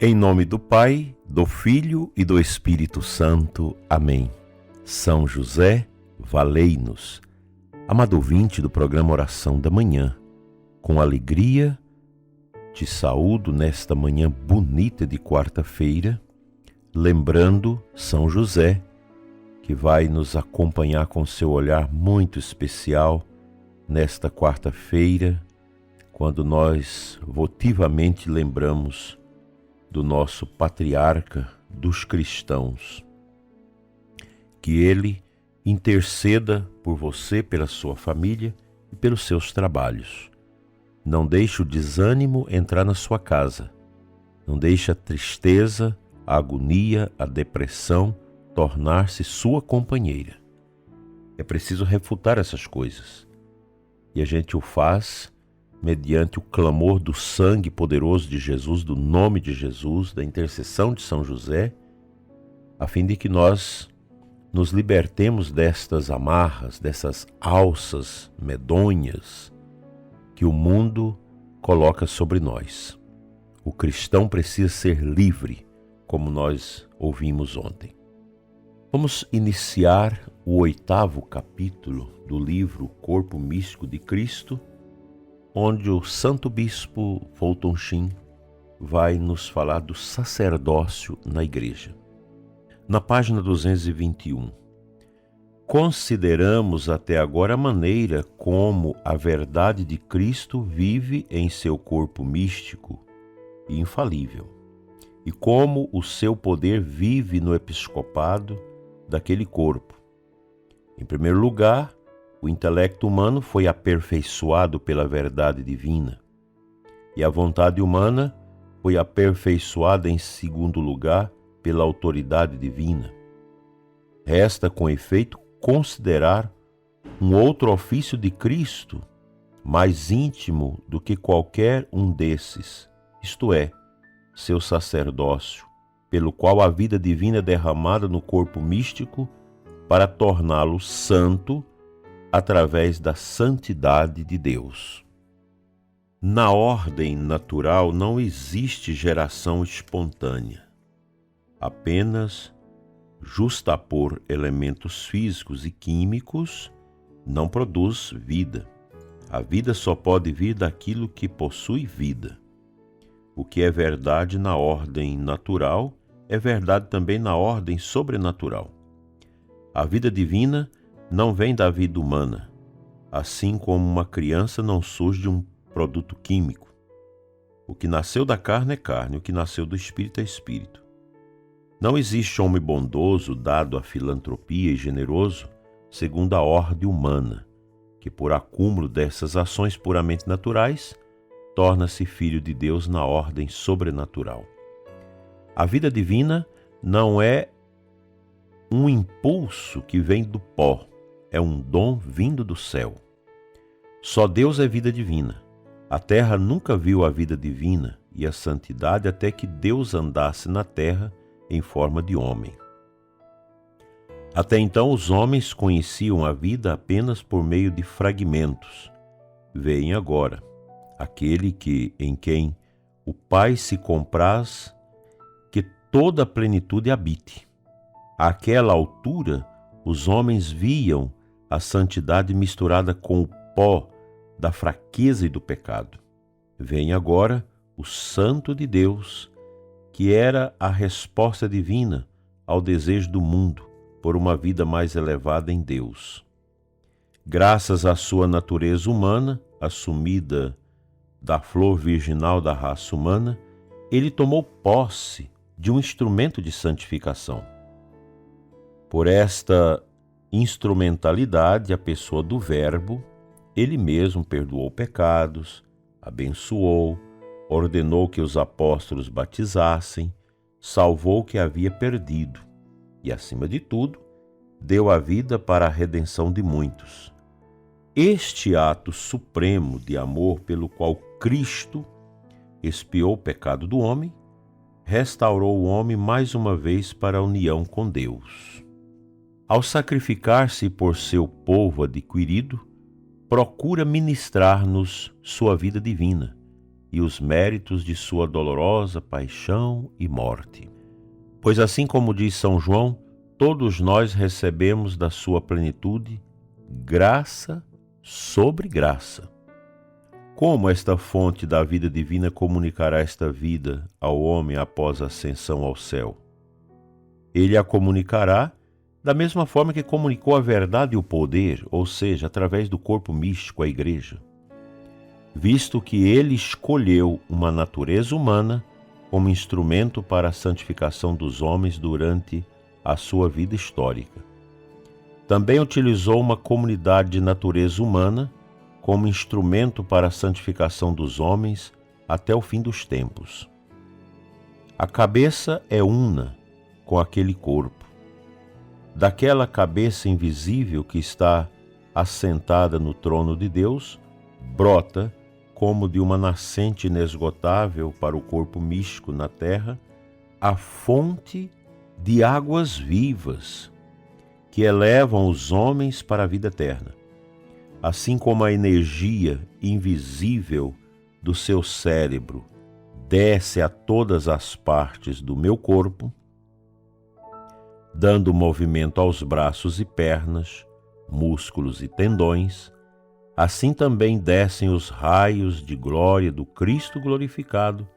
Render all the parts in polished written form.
Em nome do Pai, do Filho e do Espírito Santo. Amém. São José, valei-nos. Amado ouvinte do programa Oração da Manhã, com alegria te saúdo nesta manhã bonita de quarta-feira, lembrando São José, que vai nos acompanhar com seu olhar muito especial nesta quarta-feira, quando nós votivamente lembramos do nosso patriarca dos cristãos. Que ele interceda por você, pela sua família e pelos seus trabalhos. Não deixe o desânimo entrar na sua casa. Não deixe a tristeza, a agonia, a depressão tornar-se sua companheira. É preciso refutar essas coisas. E a gente o faz mediante o clamor do sangue poderoso de Jesus, do nome de Jesus, da intercessão de São José, a fim de que nós nos libertemos destas amarras, dessas alças medonhas que o mundo coloca sobre nós. O cristão precisa ser livre, como nós ouvimos ontem. Vamos iniciar o 8º capítulo do livro Corpo Místico de Cristo, onde o Santo Bispo Fulton Sheen vai nos falar do sacerdócio na Igreja. Na página 221, consideramos até agora a maneira como a verdade de Cristo vive em seu corpo místico e infalível, e como o seu poder vive no episcopado daquele corpo. Em primeiro lugar, o intelecto humano foi aperfeiçoado pela verdade divina, e a vontade humana foi aperfeiçoada em segundo lugar pela autoridade divina. Resta, com efeito, considerar um outro ofício de Cristo, mais íntimo do que qualquer um desses, isto é, seu sacerdócio, pelo qual a vida divina é derramada no corpo místico para torná-lo santo através da santidade de Deus. Na ordem natural não existe geração espontânea. Apenas justapor elementos físicos e químicos não produz vida. A vida só pode vir daquilo que possui vida. O que é verdade na ordem natural é verdade também na ordem sobrenatural. A vida divina não vem da vida humana, assim como uma criança não surge de um produto químico. O que nasceu da carne é carne, o que nasceu do espírito é espírito. Não existe homem bondoso, dado à filantropia e generoso, segundo a ordem humana, que por acúmulo dessas ações puramente naturais, torna-se filho de Deus na ordem sobrenatural. A vida divina não é um impulso que vem do pó, é um dom vindo do céu. Só Deus é vida divina. A terra nunca viu a vida divina e a santidade até que Deus andasse na terra em forma de homem. Até então os homens conheciam a vida apenas por meio de fragmentos. Veem agora aquele em quem o Pai se compraz que toda a plenitude habite. Àquela altura, os homens viam a santidade misturada com o pó da fraqueza e do pecado. Vem agora o Santo de Deus, que era a resposta divina ao desejo do mundo por uma vida mais elevada em Deus. Graças à sua natureza humana, assumida da flor virginal da raça humana, ele tomou posse de um instrumento de santificação. Por esta instrumentalidade, a pessoa do Verbo, ele mesmo perdoou pecados, abençoou, ordenou que os apóstolos batizassem, salvou o que havia perdido e, acima de tudo, deu a vida para a redenção de muitos. Este ato supremo de amor pelo qual Cristo expiou o pecado do homem, restaurou o homem mais uma vez para a união com Deus. Ao sacrificar-se por seu povo adquirido, procura ministrar-nos sua vida divina, e os méritos de sua dolorosa paixão e morte. Pois assim como diz São João, todos nós recebemos da sua plenitude graça sobre graça. Como esta fonte da vida divina comunicará esta vida ao homem após a ascensão ao céu? Ele a comunicará da mesma forma que comunicou a verdade e o poder, ou seja, através do corpo místico, a Igreja. Visto que ele escolheu uma natureza humana como instrumento para a santificação dos homens durante a sua vida histórica. Também utilizou uma comunidade de natureza humana como instrumento para a santificação dos homens até o fim dos tempos. A cabeça é una com aquele corpo. Daquela cabeça invisível que está assentada no trono de Deus, brota, como de uma nascente inesgotável para o corpo místico na terra, a fonte de águas vivas que elevam os homens para a vida eterna. Assim como a energia invisível do seu cérebro desce a todas as partes do meu corpo, dando movimento aos braços e pernas, músculos e tendões, assim também descem os raios de glória do Cristo glorificado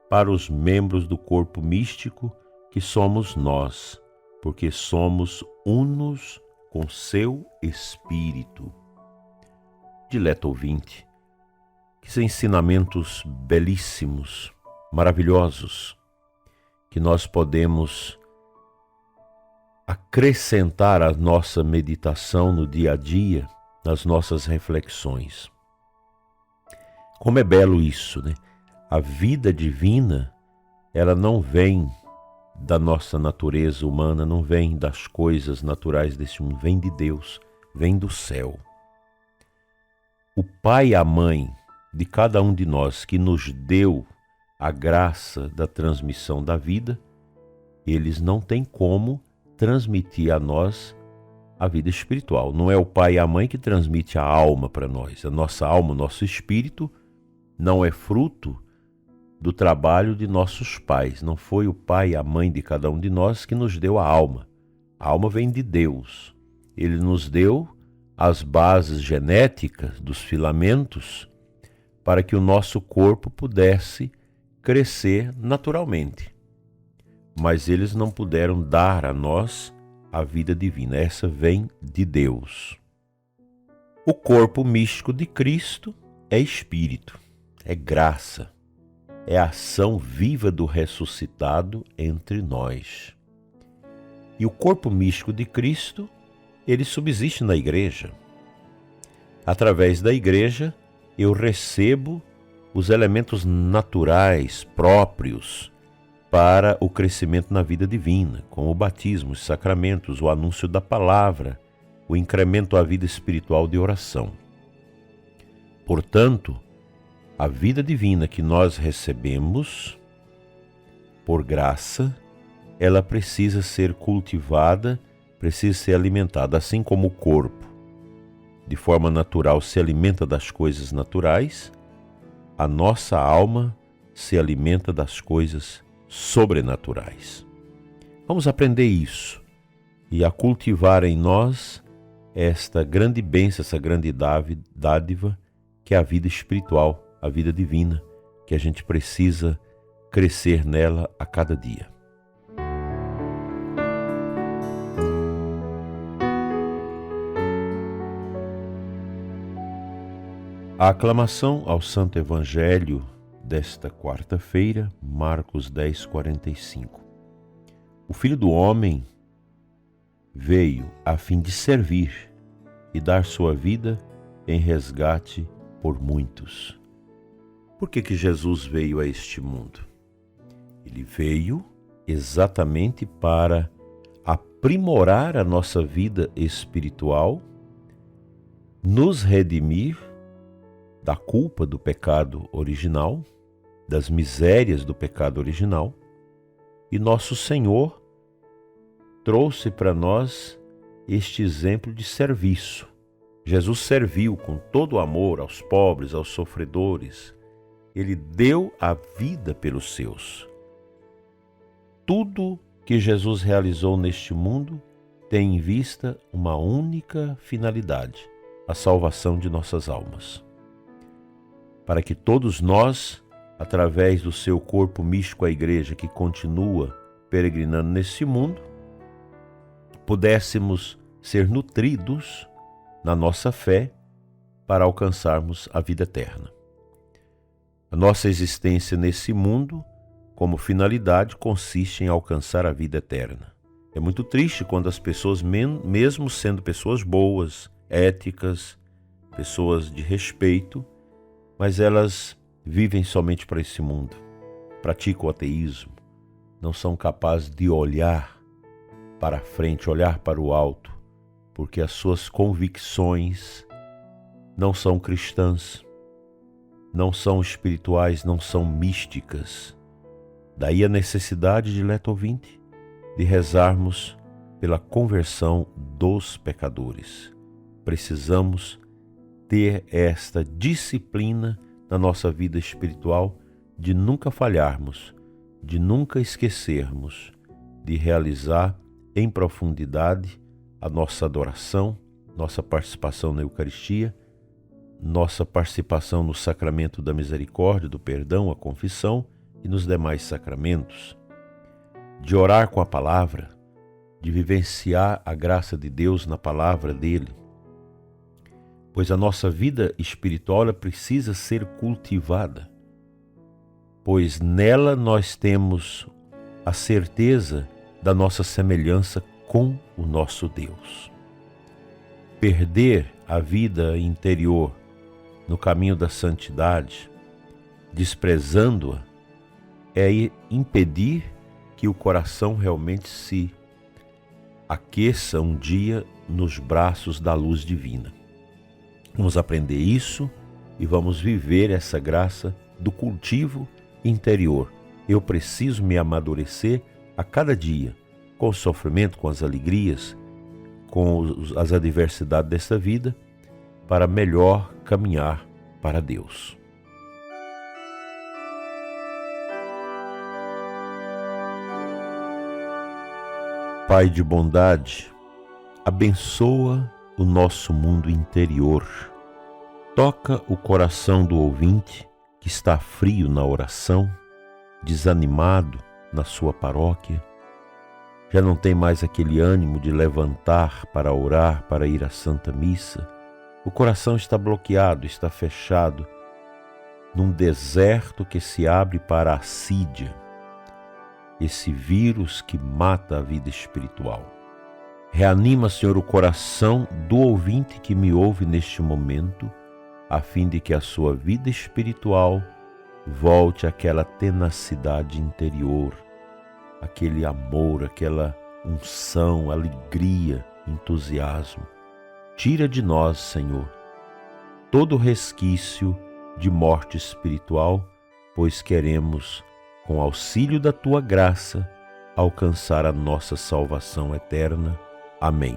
para os membros do corpo místico que somos nós, porque somos unos com seu Espírito. Dileto ouvinte, que ensinamentos belíssimos, maravilhosos, que nós podemos acrescentar à nossa meditação no dia a dia, nas nossas reflexões. Como é belo isso, né? A vida divina, ela não vem da nossa natureza humana, não vem das coisas naturais desse mundo, vem de Deus, vem do céu. O pai e a mãe de cada um de nós que nos deu a graça da transmissão da vida, eles não têm como transmitir a nós a vida espiritual. Não é o pai e a mãe que transmite a alma para nós. A nossa alma, o nosso espírito, não é fruto do trabalho de nossos pais. Não foi o pai e a mãe de cada um de nós que nos deu a alma. A alma vem de Deus. Ele nos deu as bases genéticas dos filamentos para que o nosso corpo pudesse crescer naturalmente. Mas eles não puderam dar a nós a vida divina. Essa vem de Deus. O corpo místico de Cristo é espírito, é graça, é a ação viva do ressuscitado entre nós. E o corpo místico de Cristo, ele subsiste na Igreja. Através da Igreja, eu recebo os elementos naturais próprios para o crescimento na vida divina, como o batismo, os sacramentos, o anúncio da palavra, o incremento à vida espiritual de oração. Portanto, a vida divina que nós recebemos, por graça, ela precisa ser cultivada, precisa ser alimentada, assim como o corpo, de forma natural, se alimenta das coisas naturais, a nossa alma se alimenta das coisas sobrenaturais. Vamos aprender isso e a cultivar em nós esta grande bênção, essa grande dádiva que é a vida espiritual, a vida divina, que a gente precisa crescer nela a cada dia. A aclamação ao Santo Evangelho desta quarta-feira, Marcos 10:45. O Filho do Homem veio a fim de servir e dar sua vida em resgate por muitos. Por que Jesus veio a este mundo? Ele veio exatamente para aprimorar a nossa vida espiritual, nos redimir da culpa do pecado original, das misérias do pecado original, e nosso Senhor trouxe para nós este exemplo de serviço. Jesus serviu com todo o amor aos pobres, aos sofredores, Ele deu a vida pelos seus. Tudo que Jesus realizou neste mundo tem em vista uma única finalidade: a salvação de nossas almas. Para que todos nós, através do seu corpo místico, a Igreja, que continua peregrinando nesse mundo, pudéssemos ser nutridos na nossa fé para alcançarmos a vida eterna. A nossa existência nesse mundo, como finalidade, consiste em alcançar a vida eterna. É muito triste quando as pessoas, mesmo sendo pessoas boas, éticas, pessoas de respeito, mas elas vivem somente para esse mundo, praticam o ateísmo, não são capazes de olhar para frente, olhar para o alto, porque as suas convicções não são cristãs, não são espirituais, não são místicas. Daí a necessidade, dileto ouvinte, de rezarmos pela conversão dos pecadores. Precisamos ter esta disciplina na nossa vida espiritual de nunca falharmos, de nunca esquecermos de realizar em profundidade a nossa adoração, nossa participação na Eucaristia, nossa participação no sacramento da misericórdia, do perdão, a confissão e nos demais sacramentos, de orar com a palavra, de vivenciar a graça de Deus na palavra dele, pois a nossa vida espiritual precisa ser cultivada, pois nela nós temos a certeza da nossa semelhança com o nosso Deus. Perder a vida interior no caminho da santidade, desprezando-a, é impedir que o coração realmente se aqueça um dia nos braços da luz divina. Vamos aprender isso e vamos viver essa graça do cultivo interior. Eu preciso me amadurecer a cada dia, com o sofrimento, com as alegrias, com as adversidades dessa vida, para melhor caminhar para Deus. Pai de bondade, abençoa o nosso mundo interior. Toca o coração do ouvinte que está frio na oração, desanimado na sua paróquia, já não tem mais aquele ânimo de levantar para orar, para ir à Santa Missa. O coração está bloqueado, está fechado, num deserto que se abre para a assídia, esse vírus que mata a vida espiritual. Reanima, Senhor, o coração do ouvinte que me ouve neste momento, a fim de que a sua vida espiritual volte àquela tenacidade interior, aquele amor, aquela unção, alegria, entusiasmo. Tira de nós, Senhor, todo resquício de morte espiritual, pois queremos, com auxílio da Tua graça, alcançar a nossa salvação eterna. Amém.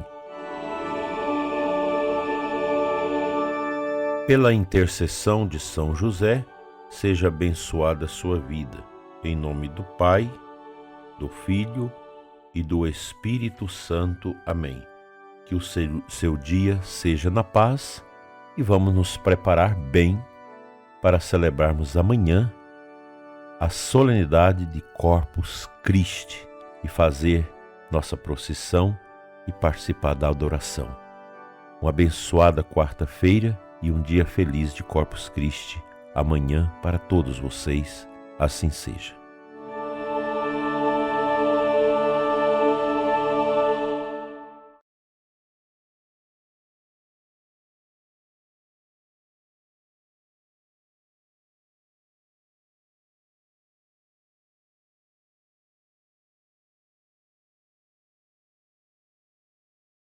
Pela intercessão de São José, seja abençoada a sua vida. Em nome do Pai, do Filho e do Espírito Santo. Amém. Que o seu dia seja na paz e vamos nos preparar bem para celebrarmos amanhã a solenidade de Corpus Christi e fazer nossa procissão e participar da adoração. Uma abençoada quarta-feira e um dia feliz de Corpus Christi amanhã para todos vocês. Assim seja.